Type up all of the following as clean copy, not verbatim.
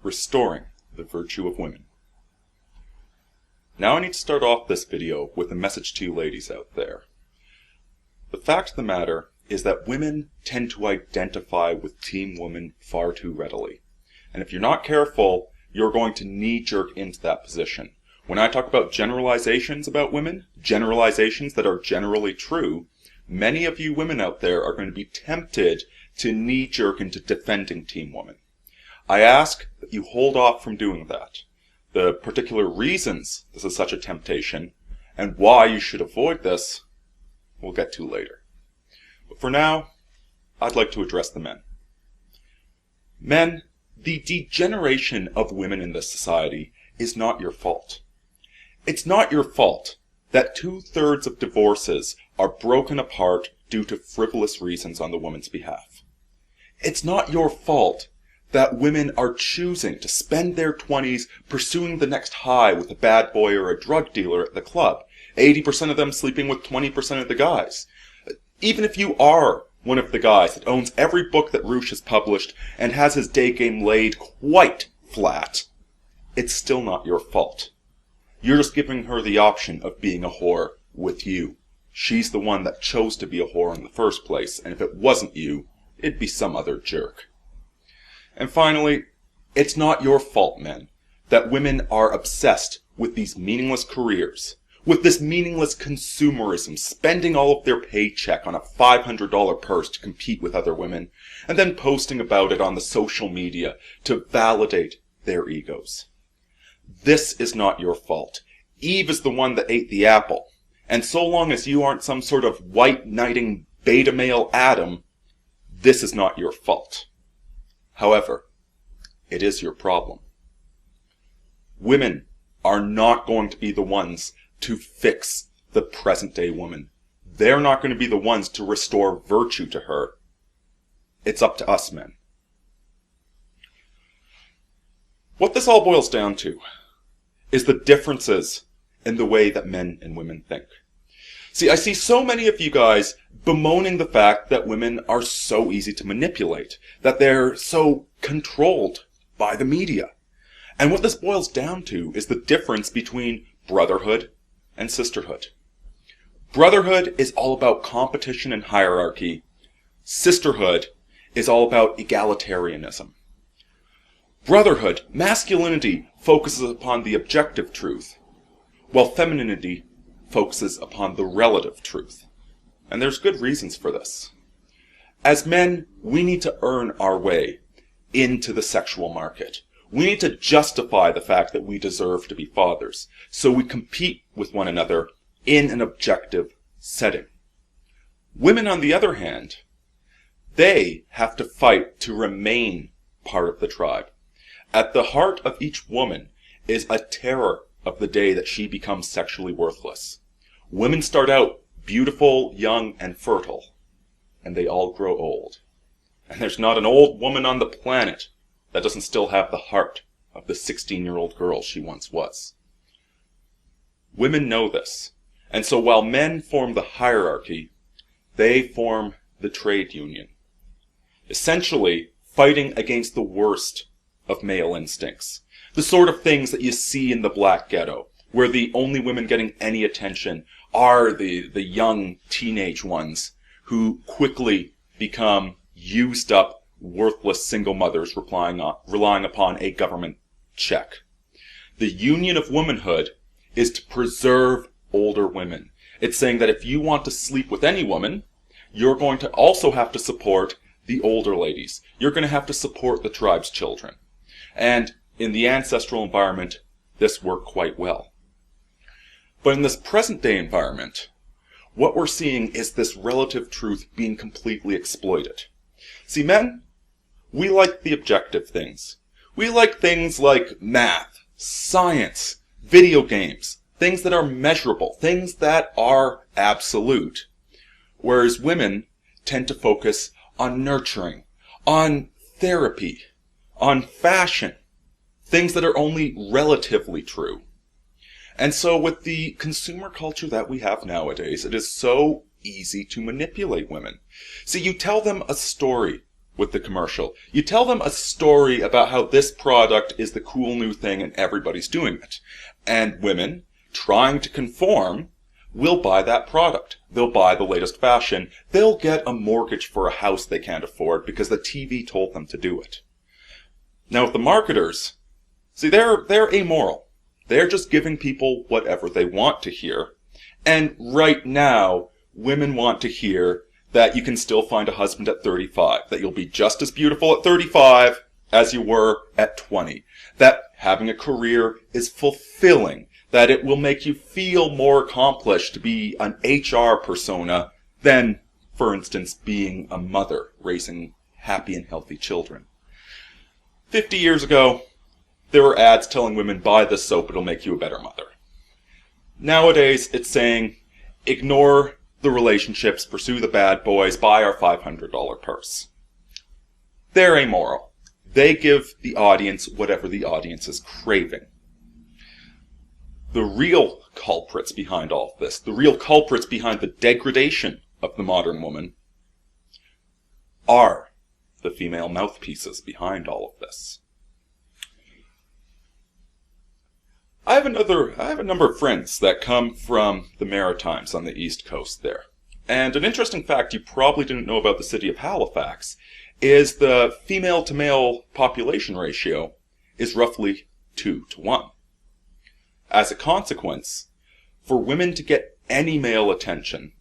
restoring the virtue of women. Now I need to start off this video with a message to you ladies out there. The fact of the matter is that women tend to identify with Team Woman far too readily. And if you're not careful, you're going to knee-jerk into that position. When I talk about generalizations about women, generalizations that are generally true, many of you women out there are going to be tempted to knee-jerk into defending Team Woman. I ask that you hold off from doing that. The particular reasons this is such a temptation, and why you should avoid this, we'll get to later. But for now, I'd like to address the men. Men, the degeneration of women in this society is not your fault. It's not your fault that 2/3 of divorces are broken apart due to frivolous reasons on the woman's behalf. It's not your fault that women are choosing to spend their 20s pursuing the next high with a bad boy or a drug dealer at the club, 80% of them sleeping with 20% of the guys. Even if you are one of the guys that owns every book that Roosh has published and has his day game laid quite flat, it's still not your fault. You're just giving her the option of being a whore with you. She's the one that chose to be a whore in the first place, and if it wasn't you, it'd be some other jerk. And finally, it's not your fault, men, that women are obsessed with these meaningless careers, with this meaningless consumerism, spending all of their paycheck on a $500 purse to compete with other women, and then posting about it on the social media to validate their egos. This is not your fault. Eve is the one that ate the apple, and so long as you aren't some sort of white knighting beta male Adam, this is not your fault. However, it is your problem. Women are not going to be the ones to fix the present-day woman. They're not going to be the ones to restore virtue to her. It's up to us men. What this all boils down to is the differences in the way that men and women think. See, I see so many of you guys bemoaning the fact that women are so easy to manipulate, that they're so controlled by the media. And what this boils down to is the difference between brotherhood and sisterhood. Brotherhood is all about competition and hierarchy. Sisterhood is all about egalitarianism. Brotherhood, masculinity, focuses upon the objective truth, while femininity focuses upon the relative truth. And there's good reasons for this. As men, we need to earn our way into the sexual market. We need to justify the fact that we deserve to be fathers, so we compete with one another in an objective setting. Women, on the other hand, they have to fight to remain part of the tribe. At the heart of each woman is a terror of the day that she becomes sexually worthless. Women start out beautiful, young, and fertile, and they all grow old. And there's not an old woman on the planet that doesn't still have the heart of the 16-year-old girl she once was. Women know this, and so while men form the hierarchy, they form the trade union, essentially fighting against the worst of male instincts, the sort of things that you see in the black ghetto, where the only women getting any attention are the young teenage ones who quickly become used up, worthless single mothers relying upon a government check. The union of womanhood is to preserve older women. It's saying that if you want to sleep with any woman, you're going to also have to support the older ladies. You're going to have to support the tribe's children. And in the ancestral environment, this worked quite well. But in this present-day environment, what we're seeing is this relative truth being completely exploited. See, men, we like the objective things. We like things like math, science, video games, things that are measurable, things that are absolute. Whereas women tend to focus on nurturing, on therapy, on fashion, things that are only relatively true. And so with the consumer culture that we have nowadays, it is so easy to manipulate women. See, you tell them a story with the commercial. You tell them a story about how this product is the cool new thing and everybody's doing it. And women, trying to conform, will buy that product. They'll buy the latest fashion. They'll get a mortgage for a house they can't afford because the TV told them to do it. Now with the marketers, see, they're amoral. They're just giving people whatever they want to hear. And right now, women want to hear that you can still find a husband at 35, that you'll be just as beautiful at 35 as you were at 20, that having a career is fulfilling, that it will make you feel more accomplished to be an HR persona than, for instance, being a mother, raising happy and healthy children. 50 years ago, there were ads telling women, buy this soap, it'll make you a better mother. Nowadays, it's saying, ignore the relationships, pursue the bad boys, buy our $500 purse. They're amoral. They give the audience whatever the audience is craving. The real culprits behind all of this, the real culprits behind the degradation of the modern woman, are the female mouthpieces behind all of this. I have a number of friends that come from the Maritimes on the East Coast there. And an interesting fact you probably didn't know about the city of Halifax is the female to male population ratio is roughly 2 to 1. As a consequence, for women to get any male attention,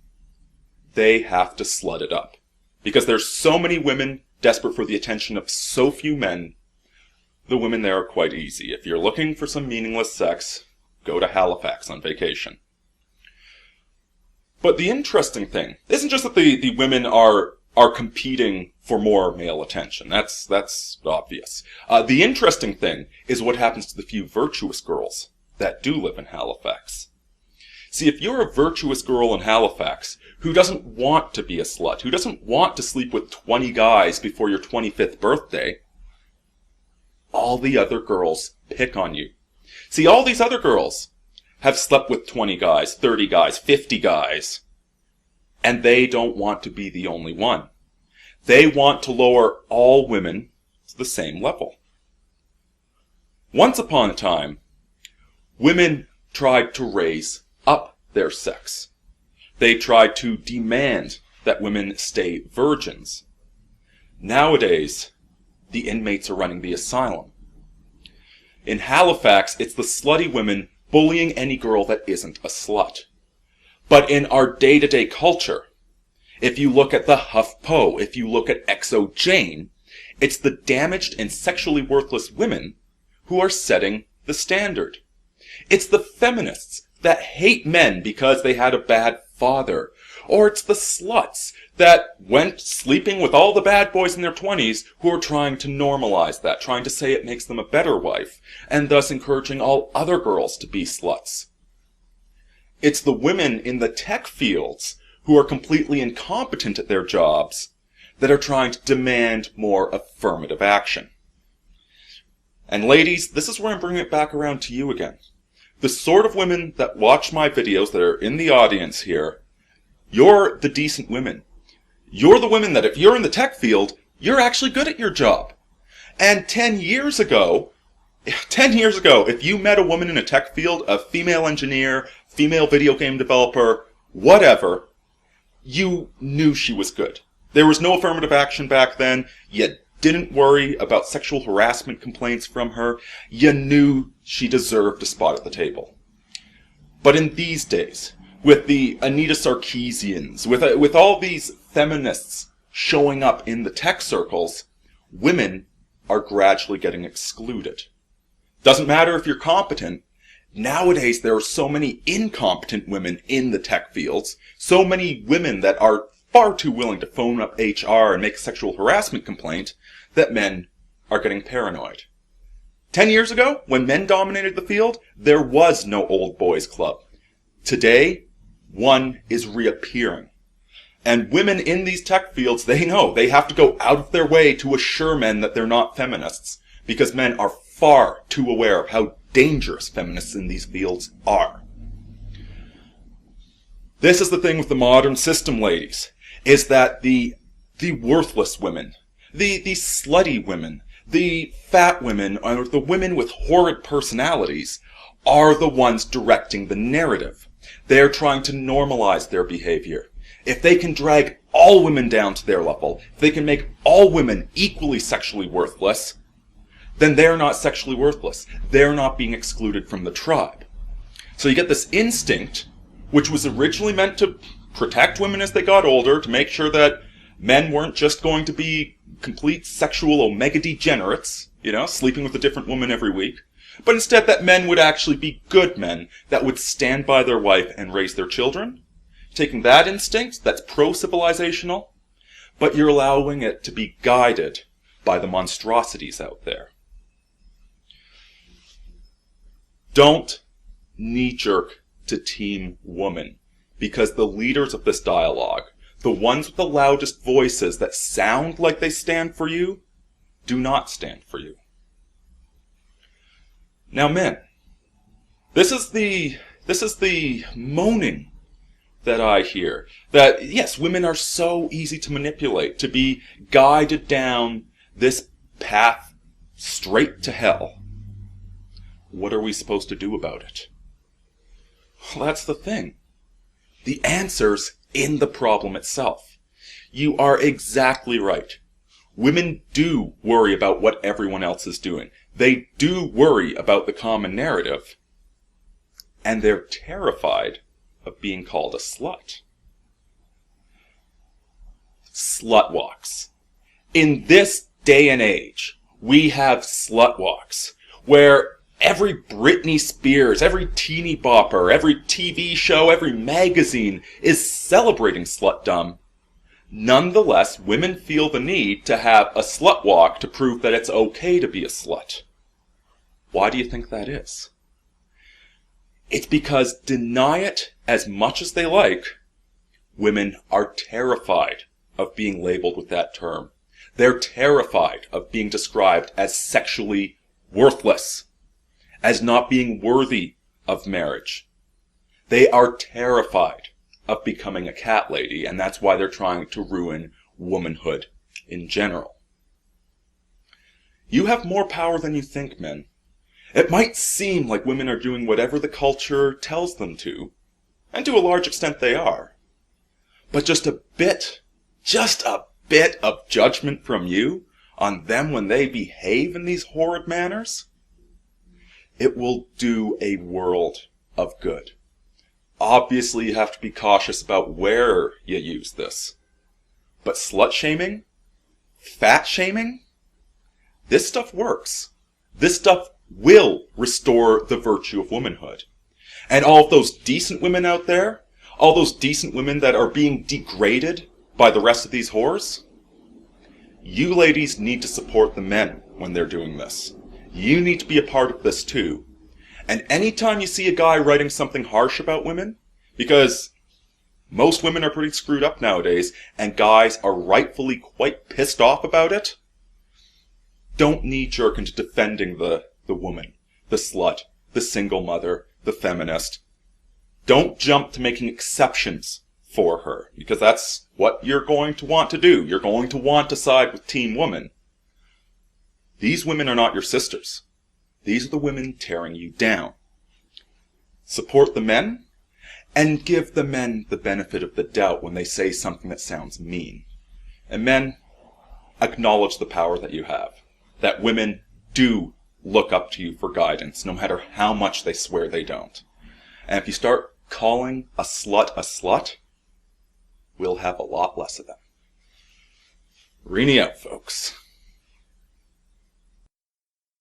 they have to slut it up. Because there's so many women desperate for the attention of so few men, the women there are quite easy. If you're looking for some meaningless sex, go to Halifax on vacation. But the interesting thing isn't just that the women are competing for more male attention. That's obvious. The interesting thing is what happens to the few virtuous girls that do live in Halifax. See, if you're a virtuous girl in Halifax who doesn't want to be a slut, who doesn't want to sleep with 20 guys before your 25th birthday, all the other girls pick on you. See, all these other girls have slept with 20 guys, 30 guys, 50 guys, and they don't want to be the only one. They want to lower all women to the same level. Once upon a time, women tried to raise up their sex. They tried to demand that women stay virgins. Nowadays, the inmates are running the asylum. In Halifax, it's the slutty women bullying any girl that isn't a slut. But in our day-to-day culture, if you look at the HuffPo, if you look at XO Jane, it's the damaged and sexually worthless women who are setting the standard. It's the feminists that hate men because they had a bad father. Or it's the sluts that went sleeping with all the bad boys in their 20s who are trying to normalize that, trying to say it makes them a better wife, and thus encouraging all other girls to be sluts. It's the women in the tech fields who are completely incompetent at their jobs that are trying to demand more affirmative action. And ladies, this is where I'm bringing it back around to you again. The sort of women that watch my videos that are in the audience here, you're the decent women. You're the women that if you're in the tech field, you're actually good at your job. And 10 years ago, if you met a woman in a tech field, a female engineer, female video game developer, whatever, you knew she was good. There was no affirmative action back then. You didn't worry about sexual harassment complaints from her. You knew she deserved a spot at the table. But in these days, with the Anita Sarkeesians, with all these feminists showing up in the tech circles, women are gradually getting excluded. Doesn't matter if you're competent. Nowadays, there are so many incompetent women in the tech fields, so many women that are far too willing to phone up HR and make a sexual harassment complaint, that men are getting paranoid. 10 years ago, when men dominated the field, there was no old boys club. Today, one is reappearing. And women in these tech fields, they know they have to go out of their way to assure men that they're not feminists, because men are far too aware of how dangerous feminists in these fields are. This is the thing with the modern system, ladies, is that the worthless women, The slutty women, the fat women, or the women with horrid personalities are the ones directing the narrative. They're trying to normalize their behavior. If they can drag all women down to their level, if they can make all women equally sexually worthless, then they're not sexually worthless. They're not being excluded from the tribe. So you get this instinct, which was originally meant to protect women as they got older, to make sure that men weren't just going to be complete sexual omega degenerates, sleeping with a different woman every week, but instead that men would actually be good men that would stand by their wife and raise their children. Taking that instinct, that's pro-civilizational, but you're allowing it to be guided by the monstrosities out there. Don't knee-jerk to Team Woman, because the leaders of this dialogue, the ones with the loudest voices that sound like they stand for you, do not stand for you. Now men, this is the moaning that I hear. That, yes, women are so easy to manipulate, to be guided down this path straight to hell. What are we supposed to do about it? Well, that's the thing. The answer's in the problem itself. You are exactly right. Women do worry about what everyone else is doing. They do worry about the common narrative. And they're terrified of being called a slut. Slut walks. In this day and age, we have slut walks, where every Britney Spears, every teeny bopper, every TV show, every magazine is celebrating slutdom. Nonetheless, women feel the need to have a slut walk to prove that it's okay to be a slut. Why do you think that is? It's because, deny it as much as they like, women are terrified of being labeled with that term. They're terrified of being described as sexually worthless, as not being worthy of marriage. They are terrified of becoming a cat lady, and that's why they're trying to ruin womanhood in general. You have more power than you think, men. It might seem like women are doing whatever the culture tells them to, and to a large extent they are. But just a bit of judgment from you on them when they behave in these horrid manners, it will do a world of good. Obviously, you have to be cautious about where you use this. But slut-shaming? Fat-shaming? This stuff works. This stuff will restore the virtue of womanhood. And all of those decent women out there, all those decent women that are being degraded by the rest of these whores, you ladies need to support the men when they're doing this. You need to be a part of this too. And anytime you see a guy writing something harsh about women, because most women are pretty screwed up nowadays, and guys are rightfully quite pissed off about it, don't knee-jerk into defending the woman, the slut, the single mother, the feminist. Don't jump to making exceptions for her, because that's what you're going to want to do. You're going to want to side with Team Woman. These women are not your sisters. These are the women tearing you down. Support the men, and give the men the benefit of the doubt when they say something that sounds mean. And men, acknowledge the power that you have. That women do look up to you for guidance, no matter how much they swear they don't. And if you start calling a slut, we'll have a lot less of them. Aurini out, folks.